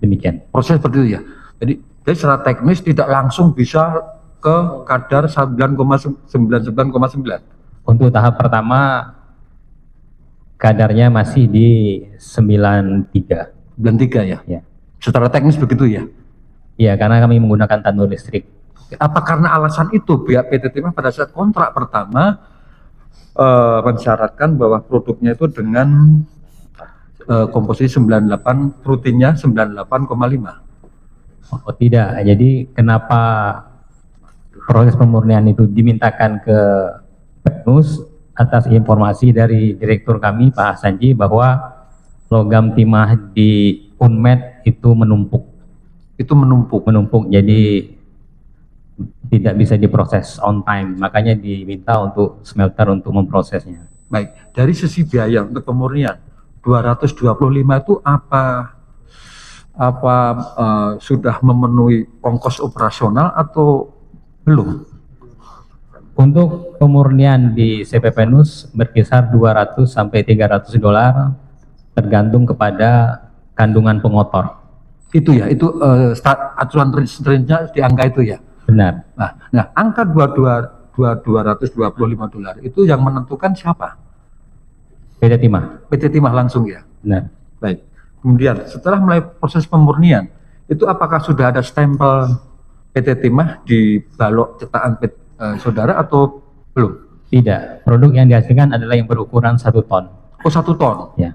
Demikian. Proses seperti itu ya. Jadi secara teknis tidak langsung bisa ke kadar 99,9. Untuk tahap pertama kadarnya masih di 93. 93 ya. Ya. Secara teknis begitu ya. Iya, karena kami menggunakan tandur listrik. Apa karena alasan itu pihak PT Timah pada saat kontrak pertama mensyaratkan bahwa produknya itu dengan komposisi 98, proteinnya 98,5? Oh tidak, jadi kenapa proses pemurnian itu dimintakan ke PETNUS atas informasi dari direktur kami Pak Hasanji bahwa logam timah di Unmed itu menumpuk. Itu menumpuk. Jadi tidak bisa diproses on time, makanya diminta untuk smelter untuk memprosesnya. Baik, dari sisi biaya untuk pemurnian 225 itu apa sudah memenuhi ongkos operasional atau belum? Untuk pemurnian di CPPNUS berkisar 200 sampai 300 dolar tergantung kepada kandungan pengotor. Itu ya, itu acuan range-nya di angka itu ya. Benar. Nah, angka 225 dolar itu yang menentukan siapa? PT Timah. PT Timah langsung ya. Benar. Baik. Kemudian setelah mulai proses pemurnian, itu apakah sudah ada stempel PT Timah di balok cetakan saudara atau belum? Tidak. Produk yang dihasilkan adalah yang berukuran 1 ton. Oh, 1 ton. Ya.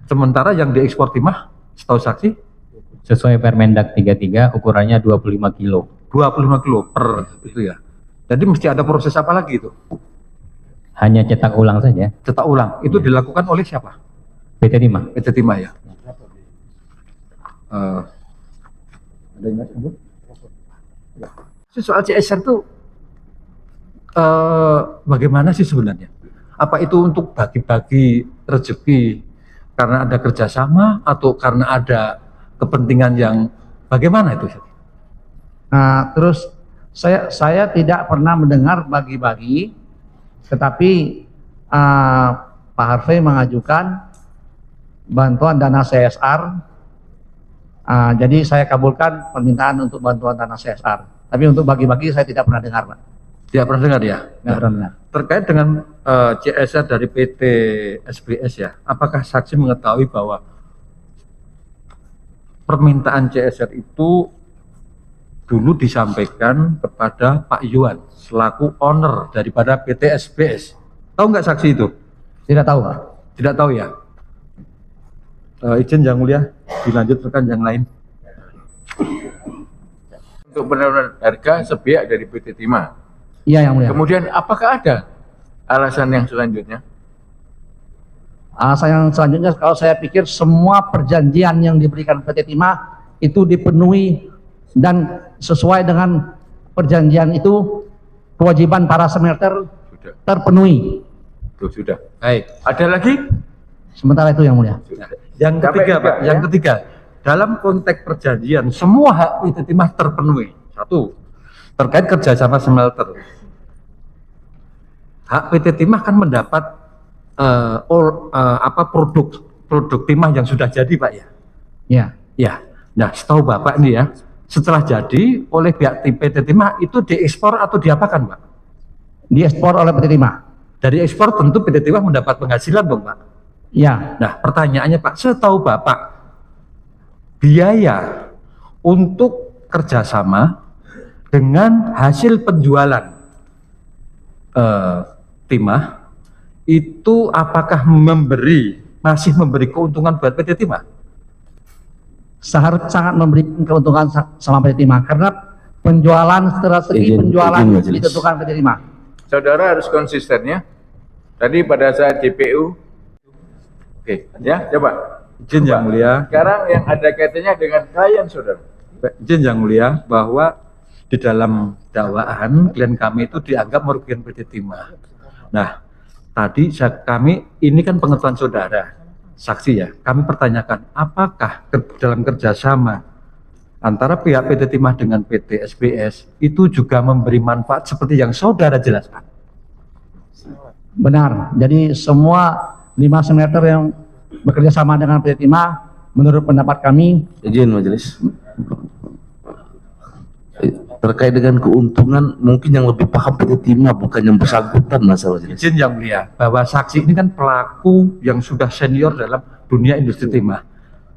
Sementara yang diekspor Timah, setahu saksi, Sesuai Permendak 33 ukurannya 25 kilo. 25 kilo per itu ya. Jadi mesti ada proses apa lagi itu? Hanya cetak ulang saja. Cetak ulang. Itu dilakukan oleh siapa? PT Timah. PT Timah ya. Ada yang sebut? Soal CSR itu bagaimana sih sebenarnya? Apa itu untuk bagi-bagi rezeki karena ada kerjasama atau karena ada kepentingan yang bagaimana itu? Nah, terus saya tidak pernah mendengar bagi-bagi, tetapi Pak Harvey mengajukan bantuan dana CSR. Jadi saya kabulkan permintaan untuk bantuan dana CSR. Tapi untuk bagi-bagi saya tidak pernah dengar, Pak. Tidak pernah dengar ya? Tidak pernah dengar. Terkait dengan CSR dari PT SBS ya, apakah saksi mengetahui bahwa permintaan CSR itu dulu disampaikan kepada Pak Yuan selaku owner daripada PT SBS? Tahu nggak saksi itu? Tidak tahu, Pak. Tidak tahu ya? Izin yang mulia, dilanjut rekan yang lain. Untuk penurunan harga sepihak dari PT Timah. Iya, yang mulia. Kemudian apakah ada alasan yang selanjutnya? Alasan yang selanjutnya, kalau saya pikir semua perjanjian yang diberikan PT Timah itu dipenuhi dan sesuai dengan perjanjian itu, kewajiban para smelter Sudah. terpenuhi. Tuh, sudah. Baik. Ada lagi? Sementara itu yang mulia. Yang ketiga, Pak. ya? Yang ketiga, dalam konteks perjanjian semua hak PT Timah terpenuhi. Satu, terkait kerjasama smelter. Hak PT Timah kan mendapat produk timah yang sudah jadi, Pak ya. Ya. Ya. Nah, setahu Bapak nih ya, setelah jadi oleh pihak PT Timah itu diekspor atau diapakan, Pak? Diekspor oleh PT Timah. Dari ekspor tentu PT Timah mendapat penghasilan dong, Pak. Ya. Nah, pertanyaannya Pak, setahu Bapak, biaya untuk kerjasama dengan hasil penjualan timah itu apakah masih memberi keuntungan buat PT Timah? Sangat memberikan keuntungan sama PT Timah karena penjualan strategi penjualan ditentukan PT Timah. Saudara harus konsisten ya. Tadi pada saat JPU, oke, ya coba. Izin yang mulia. Sekarang yang ada kaitannya dengan klien saudara. Izin yang mulia bahwa di dalam dakwaan klien kami itu dianggap merugikan PT Timah. Nah, tadi kami ini kan pengetahuan saudara, saksi ya. Kami pertanyakan apakah dalam kerjasama antara pihak PT Timah dengan PT SBS itu juga memberi manfaat seperti yang saudara jelaskan? Benar. Jadi semua 5 smelter yang bekerja sama dengan PT Timah menurut pendapat kami, Izin majelis. Terkait dengan keuntungan, mungkin yang lebih paham PT Timah, bukan yang bersangkutan masalah majelis. Izin yang mulia, bahwa saksi ini kan pelaku yang sudah senior dalam dunia industri timah.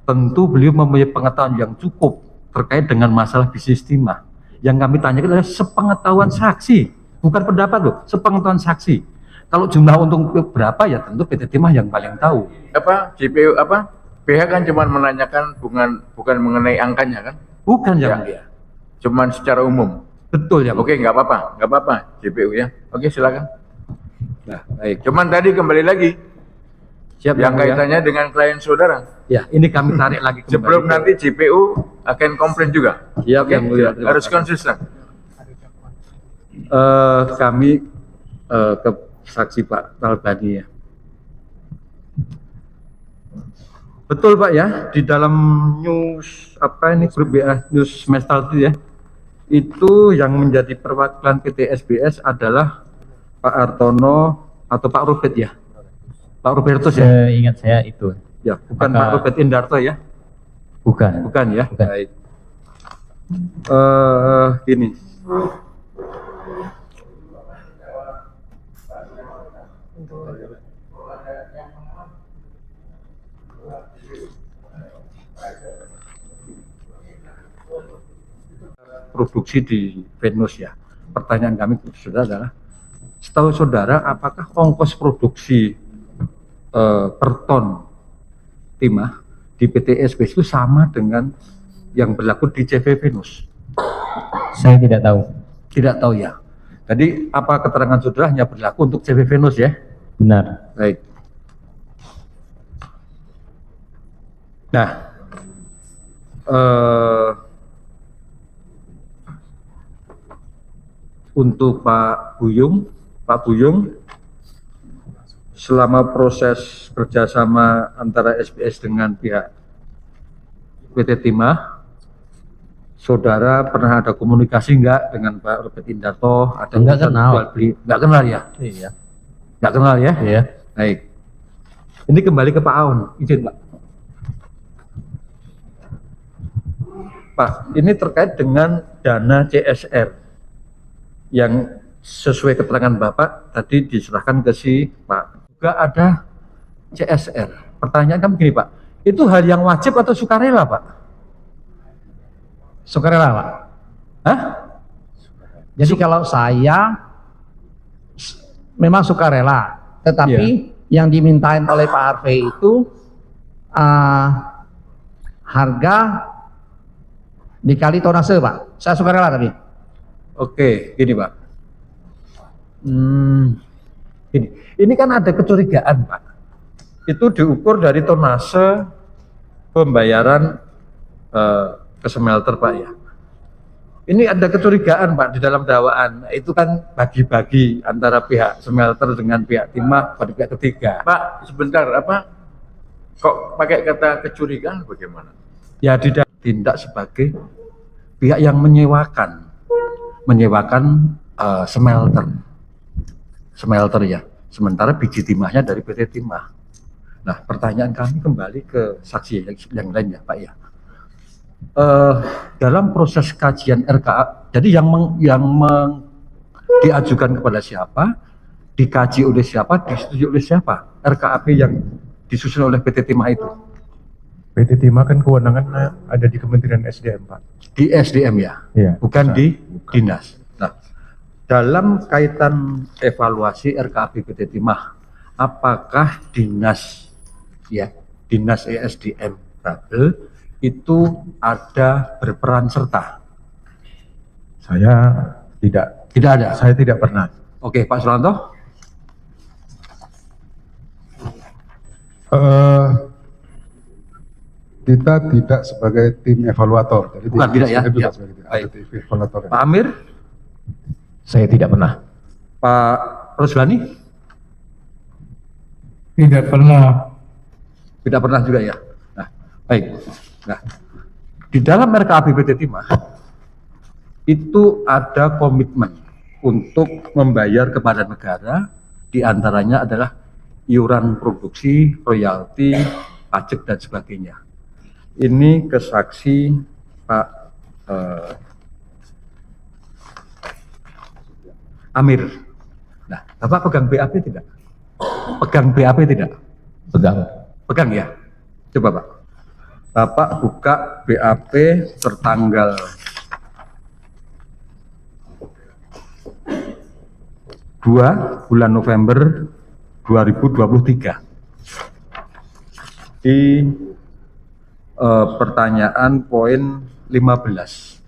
Tentu beliau mempunyai pengetahuan yang cukup terkait dengan masalah bisnis timah. Yang kami tanyakan adalah sepengetahuan saksi, bukan pendapat loh, sepengetahuan saksi. Kalau jumlah untung berapa ya tentu PT Timah yang paling tahu. Apa JPU apa? PH kan cuma menanyakan bukan mengenai angkanya kan? Bukan Ya. yang mulia. Cuman secara umum. Betul ya. Oke, nggak apa-apa JPU ya. Oke, silakan. Nah, baik. Cuman tadi kembali lagi Siap yang mulia. kaitannya dengan klien saudara. Ya, ini kami tarik lagi kembali. Sebelum nanti JPU akan komplain juga. Siap, Oke, yang mulia. Terima harus kasih. konsisten. Kami ke saksi Pak Talbani ya. Betul Pak ya, di dalam news apa ini grup BA news semester itu ya, itu yang menjadi perwakilan PT SBS adalah Pak Artono atau Pak Robert ya, Pak Robertus ya, Seingat saya itu. ya bukan Maka- Pak Robert Indarto ya, Bukan. bukan ya. Bukan. Baik. Gini. Produksi di Venus ya. Pertanyaan kami ke saudara adalah, setahu saudara apakah ongkos produksi per ton timah di PT SBS itu sama dengan yang berlaku di CV Venus? Saya tidak tahu. Tidak tahu ya. Jadi apa keterangan saudara hanya berlaku untuk CV Venus ya? Benar. Baik. Nah, untuk Pak Buyung, selama proses kerjasama antara SBS dengan pihak PT Timah, saudara pernah ada komunikasi enggak dengan Pak Robert Indarto? Ada Enggak urusan kenal. jual beli? Enggak kenal ya? Iya. Enggak kenal ya? Iya. Baik. Ini kembali ke Pak Aun, izin Pak. Pak, ini terkait dengan dana CSR yang sesuai keterangan Bapak tadi diserahkan ke si Pak. Juga ada CSR. Pertanyaan kami gini Pak, itu hal yang wajib atau sukarela Pak? sukarela Pak. Hah? Jadi kalau saya memang sukarela, tetapi yang dimintain oleh Pak Harvey itu harga dikali tonase Pak. Saya sukarela tapi. Oke, gini Pak. Gini, ini kan ada kecurigaan Pak. Itu diukur dari tonase pembayaran ke smelter Pak ya. Ini ada kecurigaan Pak di dalam dakwaan. Itu kan bagi-bagi antara pihak smelter dengan pihak timah pada pihak ketiga. Pak, sebentar, apa? Kok pakai kata kecurigaan bagaimana? Ya tindak sebagai pihak yang menyewakan smelter ya. Sementara biji timahnya dari PT Timah. Nah, pertanyaan kami kembali ke saksi yang lain ya Pak ya. Dalam proses kajian RKA, jadi yang diajukan kepada siapa, dikaji oleh siapa, disetujui oleh siapa, RKAP yang disusun oleh PT Timah itu? PT Timah kan kewenangan ada di Kementerian SDM, Pak. Di SDM ya, Iya, bukan bukan. di dinas. Nah, dalam kaitan evaluasi RKAP PT Timah, apakah dinas ESDM Babel itu ada berperan serta? Saya tidak. Tidak ada. Saya tidak pernah. Oke, Pak Suranto. Kita tidak sebagai tim evaluator. Jadi Bukan, tidak ya? saya tidak Ya. sebagai Baik. tim evaluator. Pak Amir, Saya tidak pernah. Pak Roslani, Tidak pernah. tidak pernah juga ya. Nah, baik. Nah, di dalam RKAP PT Timah itu ada komitmen untuk membayar kepada negara, diantaranya adalah iuran produksi, royalti, pajak dan sebagainya. Ini ke saksi Pak Amir. Nah, Bapak pegang BAP tidak? Pegang BAP tidak? Pegang. Pegang ya? Coba Pak. Bapak buka BAP tertanggal 2 bulan November 2023. Di pertanyaan poin 15.